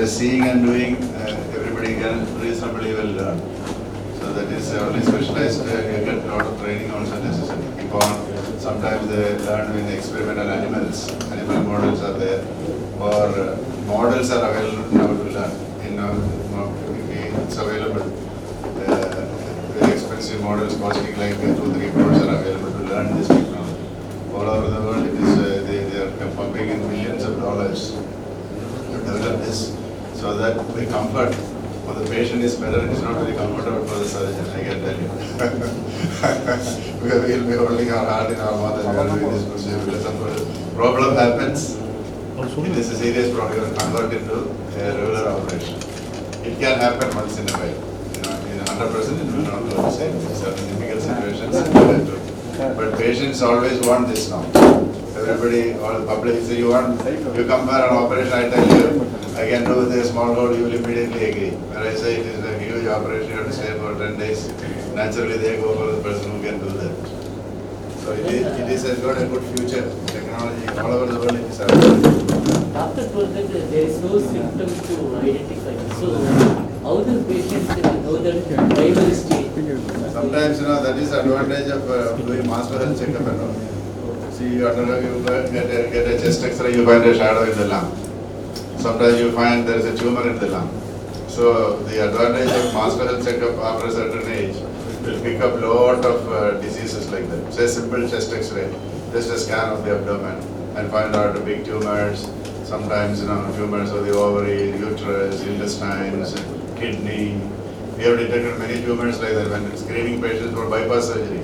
seeing and doing, everybody can reasonably well learn. So that is only specialized, you get a lot of training also necessary. Sometimes they learn with experimental animals, animal models are there, or models are available now to learn. It's available. Very expensive models costing like 2-3 crores are available to learn this technology. All over the world, it is they are pumping in millions of dollars to develop this, so that the comfort for the patient is better. It is not very comfortable for the surgeon, I can tell you. We will be holding our heart in our mouth and we are doing this procedure because some problem happens. It is a serious problem. You are converted into a regular operation. It can happen once in a while. In 100% it will not do the same. In certain difficult situations it will have to. But patients always want this now. Everybody, all the public, so you compare an operation, I tell you, I can do with a small hole, you will immediately agree. When I say it is a huge operation, you have to stay for 10 days. Naturally, they go for the person who can do that. So it has got a good future. Technology all over the world it is available. Doctor told that there is no symptoms to identify. So how the patient know that primary stage? Sometimes that is the advantage of doing master health checkup and all. See, you get a chest X-ray, you find a shadow in the lung. Sometimes you find there is a tumor in the lung. So the advantage of master health checkup after a certain age will pick up lot of diseases like that. Say simple chest X-ray, just a scan of the abdomen and find out the big tumors. Sometimes tumors of the ovary, uterus, intestines, kidney. We have detected many tumors like that when screening patients for bypass surgery.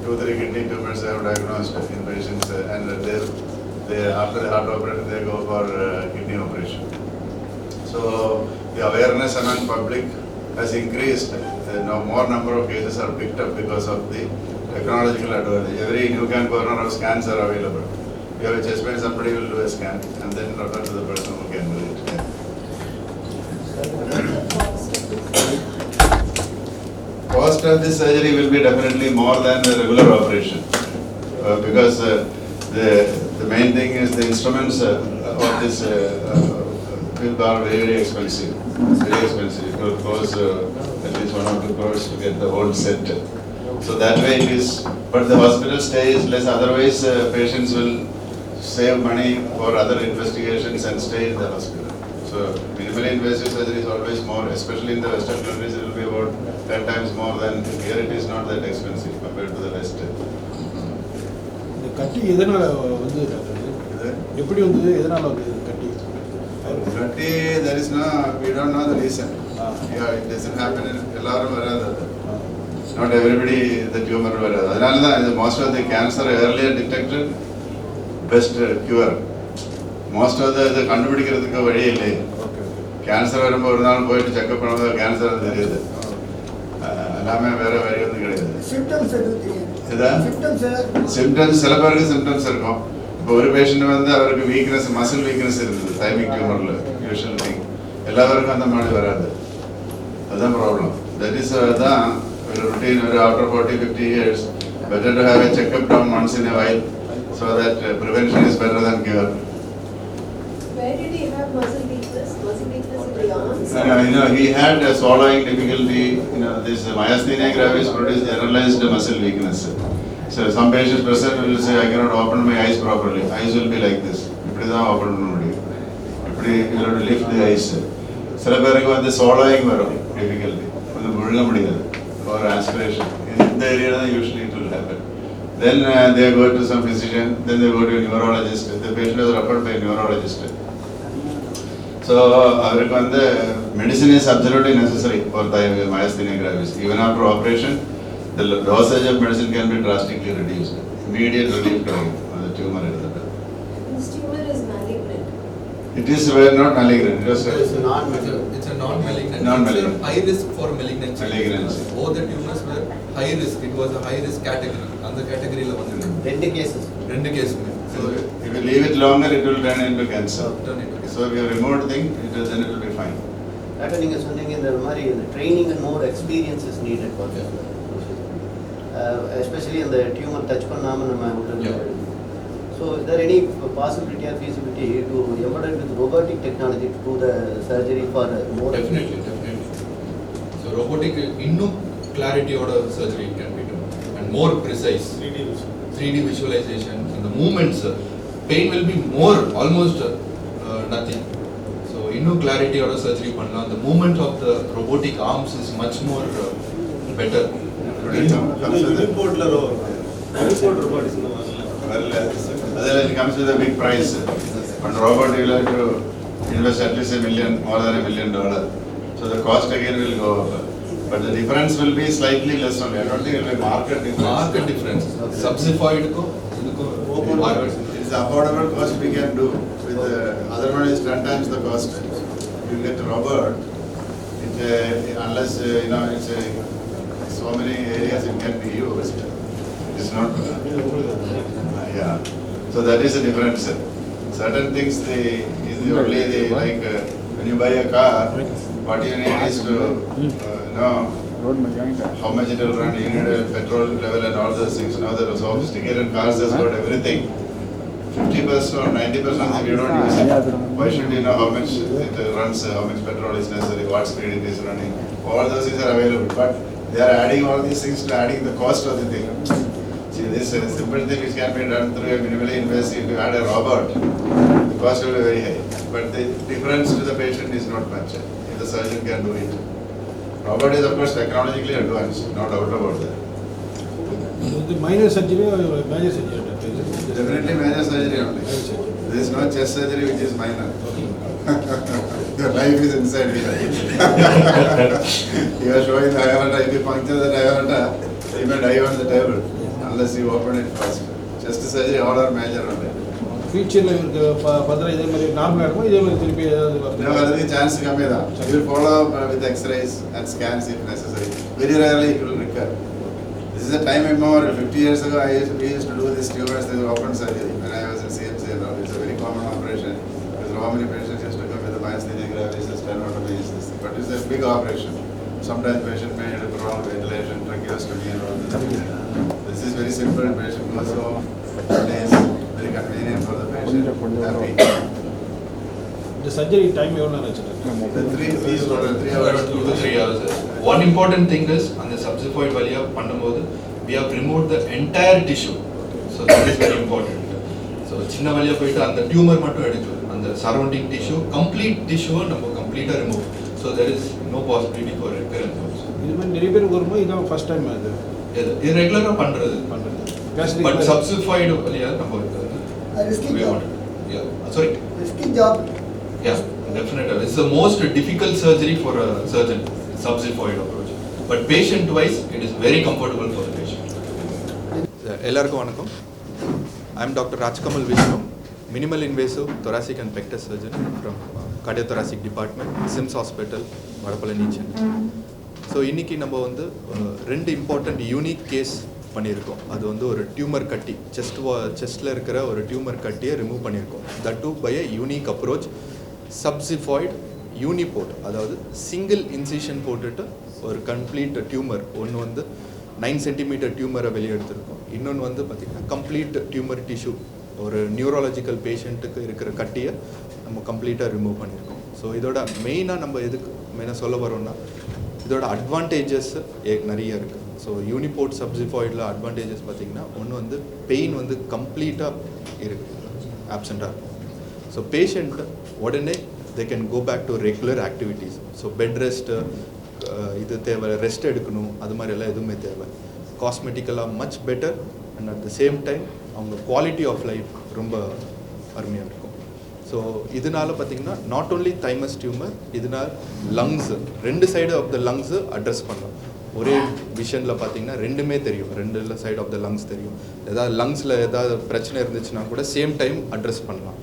2-3 kidney tumors they have diagnosed in patients, and they after the heart operation they go for kidney operation. So the awareness among public has increased. Now more number of cases are picked up because of the technological advantage. Every Newcan corner of scans are available. You have a chest pain, somebody will do a scan and then refer to the person who can do it. Cost of this surgery will be definitely more than the regular operation because the main thing is the instruments of this field are very expensive. Very expensive. It will cost at least 1 or 2 crores to get the whole set. So that way it is, but the hospital stay is less. Otherwise, patients will save money for other investigations and stay in the hospital. So minimally invasive surgery is always more, especially in the Western countries, it will be about 10 times more than here. It is not that expensive compared to the West. The கட்டி எதனால வந்து எப்படி வந்து எதனால வந்து கட்டி? There is no, we don't know the reason. Yeah, it doesn't happen in எல்லாரும் வராது. Not everybody the tumor வராது. அதனால தான் most of the cancer earlier detected, best cure. Most of the கண்டுபிடிக்கிறதுக்கு வழி இல்லை. கேன்சர் வரும்போது ஒரு நாள் போயிட்டு செக்அப் பண்ணும்போது கேன்சர் தெரியுது. எல்லாமே வேற வழி வந்து கிடையாது. சிம்டம்ஸ் சில பேருக்கு சிம்டம்ஸ் இருக்கும். இப்போ ஒரு பேஷண்ட் வந்து அவருக்கு வீக்னஸ், மசில் வீக்னஸ் இருந்தது தைமிக் டியூமர்ல, யூஷுவல் திங். எல்லாருக்கும் அந்த மாதிரி வராது. அதுதான் ப்ராப்ளம். தட் இஸ் தான் ஒரு ருட்டீன். ஒரு after 40-50 years better to have a checkup done once in a while so that prevention is better than cure. Where did he have muscle weakness? Muscle weakness in the arms? He had a swallowing difficulty. This myasthenia gravis produced generalized muscle weakness. So some patients present will say, I cannot open my eyes properly. Eyes will be like this. இப்படி தான் open பண்ண முடியும். இப்படி you have to lift the eyes. சில பேருக்கு வந்து swallowing வரும் difficulty. வந்து முழுங்க முடியாது. Or aspiration. In the area usually it will happen. Then they go to some physician. Then they go to a neurologist. The patient is referred by a neurologist. So அவருக்கு வந்து medicine is absolutely necessary for the myasthenia gravis. Even after operation, the dosage of medicine can be drastically reduced. Immediate relief to the tumor. This tumor is malignant. It is not malignant. It's a non-malignant. Non-malignant. It's a high risk for malignancy. Malignancy. Both the tumors were high risk. It was a high risk category. And the category level. Two cases. So if you leave it longer, it will turn into cancer. So if you remove thing, then it will be fine. Doctor, you said the training and more experience is needed for this. Especially in the tumor touch பண்ணாம நம்ம விட்டுறது. So So is there any possibility or feasibility to embed with robotic technology to do the surgery for more? Definitely. So robotic clarity order surgery can be done and more precise. 3D visualization and the movements, pain will be more almost nothing. So clarity order surgery panna, the movement of the robotic arms is much more better. Well, it comes with a big price. But robot will have to invest at least more than $1 million. So the cost again will go up. But the difference will be slightly less only. I don't think it will be market difference. Market difference. Subsidied ko, It is affordable cost we can do. With other one is 10 times the cost. You get a robot, unless it's so many areas it can be used. It is not. Yeah. So that is the difference. Certain things when you buy a car, what you need is to know how much it will run. You need a petrol level and all those things. Now the sophisticated cars has got everything. 50% or 90% if you don't use it. Why should you know how much it runs, how much petrol is necessary, what speed it is running? All those things are available. But they are adding all these things to adding the cost of the thing. See, this simple thing which can be done through a minimally invasive, if you add a robot, the cost will be very high. But the difference to the patient is not much if the surgeon can do it. Robot is of course technologically advanced, no doubt about that. The minor surgery or major surgery? Definitely major surgery only. There is no chest surgery which is minor. Your life is inside here. You are showing the aorta. If you puncture the aorta, you may die on the table unless you open it first. Chest surgery all are major only. Future normal chance you will follow up with X-rays and scans if necessary. Very rarely it will recur. This is a time immemorial. 50 years ago, we used to do this tumors, this open surgery when I was in SIMS. It's a very common operation because how many patients used to come with a myasthenia gravis, stenotomies, but it's a big operation. Sometimes patient may need a prolonged ventilation, tracheostomy and all this. This is very simple. Patient goes home, days, very convenient for the patient. Happy. The surgery time you know, The 3 hours. 2 to 3 hours. One important thing is on the subsidiary valia pannamodu, we have removed the entire tissue. So that is very important. So chinna valia poita and the tumor mattu edukku and the surrounding tissue, complete tissue number completely remove. So there is no possibility for recurrence also. First time Irregular pandrathu. But subsidiary valia number risky job. Yeah. Sorry. Risky job. Yeah, definitely. It's the most difficult surgery for a surgeon, subsidiary approach. But patient-wise, it is very comfortable for the patient. Ellarku vanakkam. I am Dr. Rajkamal Vishnu, minimal invasive thoracic and pectus surgeon from cardiothoracic department, SIMS Hospital, Vadapalani, Chennai. So இன்னைக்கு நம்ம வந்து ரெண்டு important unique case பண்ணியிருக்கோம். அது வந்து ஒரு tumour கட்டி, செஸ்ட்டில் இருக்கிற ஒரு டியூமர் கட்டியை ரிமூவ் பண்ணியிருக்கோம். That too by a unique approach, subxiphoid uniport, அதாவது சிங்கிள் இன்சிஷன் போட்டுட்டு ஒரு கம்ப்ளீட் டியூமர், ஒன்று வந்து 9 சென்டிமீட்டர் டியூமரை வெளியே எடுத்திருக்கோம். இன்னொன்று வந்து பார்த்திங்கன்னா கம்ப்ளீட் டியூமர் டிஷ்யூ, ஒரு நியூரலாஜிக்கல் பேஷண்ட்டுக்கு இருக்கிற கட்டியை நம்ம கம்ப்ளீட்டாக ரிமூவ் பண்ணியிருக்கோம். ஸோ இதோட மெயினாக நம்ம எதுக்கு மெயினாக சொல்ல வரோம்னா, இதோட அட்வான்டேஜஸ் நிறைய இருக்குது. ஸோ யூனிபோர்ட் சப்சிஃபாய்டில் அட்வான்டேஜஸ் பார்த்திங்கன்னா, ஒன்று வந்து பெயின் வந்து கம்ப்ளீட்டாக இருக்குது, ஆப்சண்ட்டாக இருக்கும். ஸோ பேஷண்ட்டு உடனே they can go back to regular activities. So bed rest, இது தேவை, ரெஸ்ட் எடுக்கணும், அது மாதிரியெல்லாம் எதுவுமே தேவை. காஸ்மெட்டிக்கலாக much better and at the same time அவங்க குவாலிட்டி ஆஃப் லைஃப் ரொம்ப அருமையாக இருக்கும். ஸோ இதனால் பார்த்திங்கன்னா நாட் ஓன்லி தைமஸ் டியூமர், இதனால் லங்ஸு, ரெண்டு side of the lungs address பண்ணலாம். ஒரே விஷனில் பார்த்திங்கன்னா ரெண்டுமே தெரியும், ரெண்டு சைடு ஆஃப் த லங்ஸ் தெரியும். ஏதாவது லங்ஸில் ஏதாவது பிரச்சனை இருந்துச்சுன்னா கூட சேம் டைம் அட்ரஸ் பண்ணலாம்.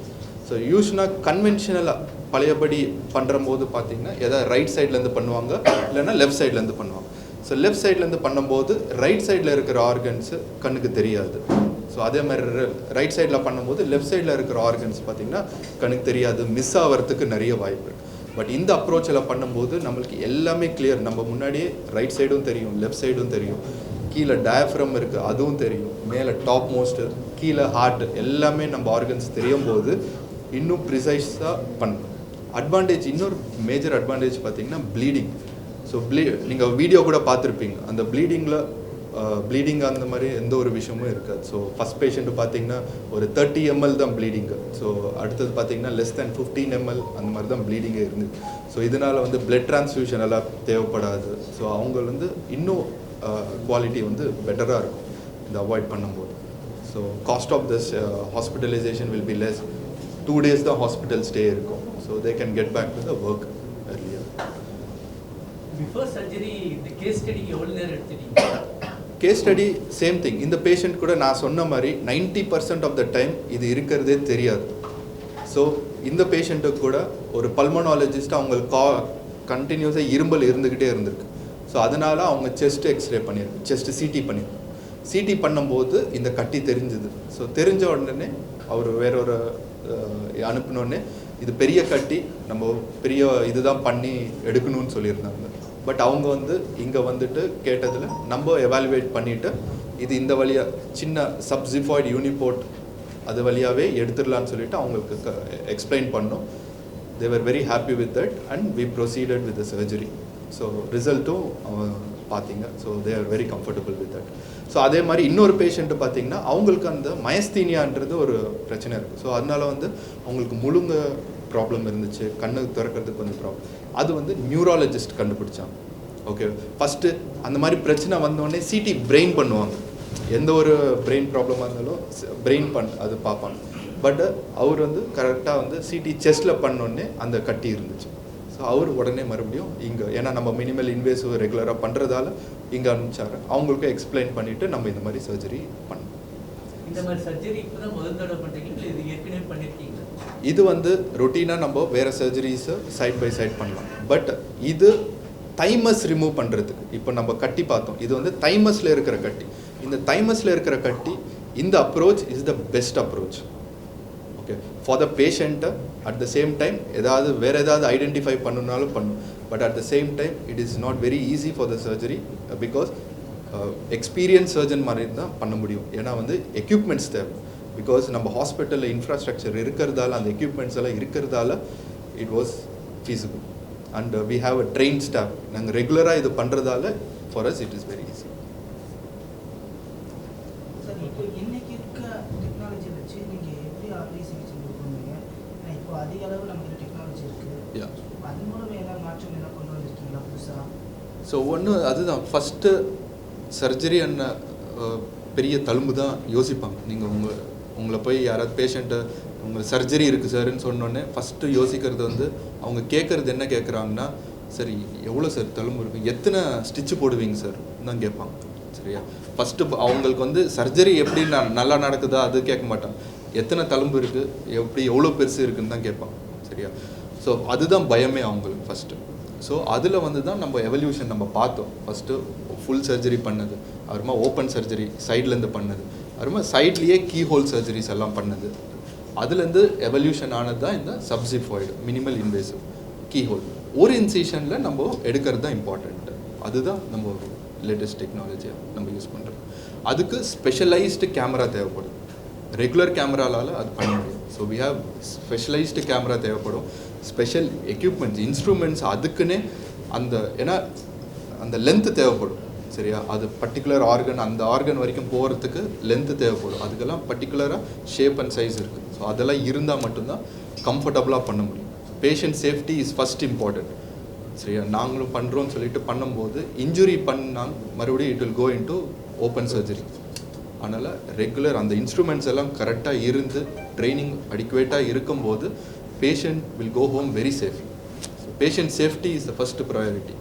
ஸோ யூஸ்வலாக கன்வென்ஷனலாக பழையபடி பண்ணுற போது பார்த்திங்கன்னா எதாவது ரைட் சைட்லேருந்து பண்ணுவாங்க, இல்லைன்னா லெஃப்ட் சைட்லேருந்து பண்ணுவாங்க. ஸோ லெஃப்ட் சைட்லேருந்து பண்ணும்போது ரைட் சைடில் இருக்கிற ஆர்கன்ஸு கண்ணுக்கு தெரியாது. ஸோ அதே மாதிரி ரைட் சைடில் பண்ணும்போது லெஃப்ட் சைடில் இருக்கிற ஆர்கன்ஸ் பார்த்திங்கன்னா கண்ணுக்கு தெரியாது, மிஸ் ஆகிறதுக்கு நிறைய வாய்ப்பு இருக்குது. பட் இந்த அப்ரோச்சில் பண்ணும்போது நம்மளுக்கு எல்லாமே கிளியர், நம்ம முன்னாடியே ரைட் சைடும் தெரியும், லெஃப்ட் சைடும் தெரியும், கீழே டயஃப்ரம் இருக்குது அதுவும் தெரியும், மேலே டாப் மோஸ்ட்டு கீழே ஹார்ட் எல்லாமே நம்ம ஆர்கன்ஸ் தெரியும் போது இன்னும் ப்ரிசைஸாக பண்ணணும். அட்வான்டேஜ், இன்னொரு மேஜர் அட்வான்டேஜ் பார்த்தீங்கன்னா ப்ளீடிங். ஸோ நீங்கள் வீடியோ கூட பார்த்துருப்பீங்க, அந்த ப்ளீடிங் அந்த மாதிரி எந்த ஒரு விஷயமும் இருக்காது. ஸோ ஃபஸ்ட் பேஷண்ட்டு பார்த்தீங்கன்னா ஒரு 30 ml தான் ப்ளீடிங்கு. ஸோ அடுத்தது பார்த்தீங்கன்னா less than 15 ml அந்த மாதிரி தான் ப்ளீடிங்கே இருந்தது. ஸோ இதனால் வந்து பிளட் ட்ரான்ஸ்ஃபியூஷன் எல்லாம் தேவைப்படாது. ஸோ அவங்க வந்து இன்னும் குவாலிட்டி வந்து பெட்டராக இருக்கும் இந்த அவாய்ட் பண்ணும்போது. So cost of this hospitalisation will be less. 2 days தான் ஹாஸ்பிட்டல் ஸ்டே இருக்கும். So they can get back to the work earlier. Before surgery இந்த கேஸ் ஸ்டடிக்கு எவ்வளோ நேரம் எடுத்துட்டீங்க? Case study same thing. இந்த பேஷண்ட் கூட நான் சொன்ன மாதிரி 90% ஆஃப் த டைம் இது இருக்கிறதே தெரியாது. ஸோ இந்த பேஷண்ட்டுக்கு கூட ஒரு பல்மனாலஜிஸ்ட் அவங்களுக்கு கண்டினியூஸாக இரும்பல் இருந்துக்கிட்டே இருந்திருக்கு. ஸோ அதனால் அவங்க செஸ்ட் எக்ஸ்ரே பண்ணியிருக்கு, செஸ்ட் சிடி பண்ணியிருக்கு. சிடி பண்ணும்போது இந்த கட்டி தெரிஞ்சுது. ஸோ தெரிஞ்ச உடனே அவர் வேறொரு அனுப்பினோடனே இது பெரிய கட்டி, நம்ம பெரிய இதுதான் பண்ணி எடுக்கணும்னு சொல்லியிருந்தாங்க. பட் அவங்க வந்து இங்கே வந்துட்டு கேட்டதில் நம்ம எவாலுவேட் பண்ணிவிட்டு இது இந்த வழியாக சின்ன சப்ஜிஃபாய்டு யூனிபோர்ட் அது வழியாகவே எடுத்துடலான்னு சொல்லிட்டு அவங்களுக்கு எக்ஸ்பிளைன் பண்ணோம். They were very happy with that and we proceeded with the surgery. So ரிசல்ட்டும் பார்த்தீங்க. So they are very comfortable with that. So அதே மாதிரி இன்னொரு பேஷண்ட்டு பார்த்தீங்கன்னா அவங்களுக்கு அந்த மயஸ்தீனியான்றது ஒரு பிரச்சனை இருக்குது. ஸோ அதனால வந்து அவங்களுக்கு முழுங்க ப்ராப்ளம் இருந்துச்சு, கண்ணு திறக்கிறதுக்கு கொஞ்சம் ப்ராப்ளம். அது வந்து நியூராலஜிஸ்ட் கண்டுபிடிச்சாங்க. ஓகே, ஃபஸ்ட்டு அந்த மாதிரி பிரச்சனை வந்தோடனே சிடி பிரெயின் பண்ணுவாங்க. எந்த ஒரு பிரெயின் ப்ராப்ளமாக இருந்தாலும் பிரெயின் அது பார்ப்பாங்க. பட் அவர் வந்து கரெக்டாக வந்து சிடி செஸ்ட்டில் பண்ணோடனே அந்த கட்டி இருந்துச்சு. ஸோ அவர் உடனே மறுபடியும் இங்கே, ஏன்னா நம்ம மினிமல் இன்வேசிவ் ரெகுலராக பண்ணுறதால இங்கே அனுப்பிச்சாரு. அவங்களுக்கும் எக்ஸ்பிளைன் பண்ணிவிட்டு நம்ம இந்த மாதிரி சர்ஜரி பண்ணோம். இந்த மாதிரி சர்ஜரி இப்போ தான் முதல் தடவை பண்ணுறீங்க, இல்லை இது ஏற்கனவே பண்ணியிருக்கீங்க? இது வந்து ரொட்டீனாக நம்ம வேறு சர்ஜரிஸை சைட் பை சைட் பண்ணலாம். பட் இது தைமஸ் ரிமூவ் பண்ணுறதுக்கு இப்போ நம்ம கட்டி பார்த்தோம். இது வந்து தைமஸில் இருக்கிற கட்டி. இந்த தைமஸில் இருக்கிற கட்டி, இந்த approach is the best approach. Okay, for the பேஷண்ட்டை அட் த சேம் டைம் வேறு ஏதாவது ஐடென்டிஃபை பண்ணணுனாலும் பண்ணும். But at the same time it is not very easy for the surgery because experience surgeon மாதிரி தான் பண்ண முடியும். ஏன்னா வந்து எக்யூப்மெண்ட்ஸ் தேவை. பிகாஸ் நம்ம ஹாஸ்பிட்டலில் இன்ஃப்ராஸ்ட்ரக்சர் இருக்கிறதால, அந்த எக்யூப்மெண்ட்ஸ் எல்லாம் இருக்கிறதால it was feasible. And we have a train staff. நாங்கள் ரெகுலராக இது பண்ணுறதால for as it is very easy. Sir, இப்போ இன்னைக்கு இருக்க டெக்னாலஜி வச்சு நீங்கள் எப்படி ஆர்டி சிகிச்சை பண்ணுவீங்க? இப்போ அதிக அளவு நமக்கு டெக்னாலஜி இருக்குது, அது மூலம் ஏதாவது மாற்றம் என்ன கொண்டு வந்திருக்கீங்களா புதுசாக? ஸோ ஒன்று அதுதான், ஃபஸ்ட்டு சர்ஜரி அண்ண பெரிய தழும்பு தான் யோசிப்பாங்க. நீங்கள் உங்களை போய் யாராவது பேஷண்ட்டை உங்களுக்கு சர்ஜரி இருக்குது சார்ன்னு சொன்னோடனே ஃபஸ்ட்டு யோசிக்கிறது வந்து அவங்க கேட்குறது என்ன கேட்குறாங்கன்னா, சரி எவ்வளோ சார் தழும்பு இருக்குது, எத்தனை ஸ்டிச்சு போடுவீங்க சார் தான் கேட்பாங்க. சரியா, ஃபஸ்ட்டு அவங்களுக்கு வந்து சர்ஜரி எப்படி நல்லா நடக்குதா அது கேட்க மாட்டாங்க. எத்தனை தழும்பு இருக்குது, எவ்வளோ பெருசு இருக்குதுன்னு தான் கேட்பாங்க. சரியா, ஸோ அதுதான் பயமே அவங்களுக்கு ஃபஸ்ட்டு. ஸோ அதில் வந்து தான் நம்ம எவல்யூஷன் நம்ம பார்த்தோம். ஃபஸ்ட்டு ஃபுல் சர்ஜரி பண்ணது, அப்புறமா ஓப்பன் சர்ஜரி சைட்லேருந்து பண்ணது, அப்புறமா சைட்லேயே கீ ஹோல் சர்ஜரிஸ் எல்லாம் பண்ணது. அதுலேருந்து எவல்யூஷன் ஆனது தான் இந்த சப்ஜிஃபாய்டு மினிமல் இன்வேசிவ் கீ ஹோல். ஒரு இன்சிஷனில் நம்ம எடுக்கிறது தான் இம்பார்ட்டண்ட்டு. அதுதான் நம்ம லேட்டஸ்ட் டெக்னாலஜியாக நம்ம யூஸ் பண்ணுறோம். அதுக்கு ஸ்பெஷலைஸ்டு கேமரா தேவைப்படும். ரெகுலர் கேமராலால் அது பண்ண முடியும். So we have specialised camera தேவைப்படும், ஸ்பெஷல் எக்யூப்மெண்ட்ஸ், இன்ஸ்ட்ருமெண்ட்ஸ். அதுக்குன்னே ஏன்னா அந்த லென்த்து தேவைப்படும். சரியா, அது பர்டிகுலர் ஆர்கன், அந்த ஆர்கன் வரைக்கும் போகிறதுக்கு லென்த்து தேவைப்படும். அதுக்கெல்லாம் பர்டிகுலராக ஷேப் அண்ட் சைஸ் இருக்குது. ஸோ அதெல்லாம் இருந்தால் மட்டும்தான் கம்ஃபர்டபுளாக பண்ண முடியும். Patient safety is first important. சரியா, நாங்களும் பண்ணுறோன்னு சொல்லிட்டு பண்ணும்போது இன்ஜுரி பண்ணால் மறுபடியும் it will go into open surgery. அதனால் ரெகுலர் அந்த இன்ஸ்ட்ருமெண்ட்ஸ் எல்லாம் கரெக்டாக இருந்து ட்ரைனிங் அடிக்குவேட்டாக இருக்கும்போது patient will go home very safe. So patient safety is the first priority.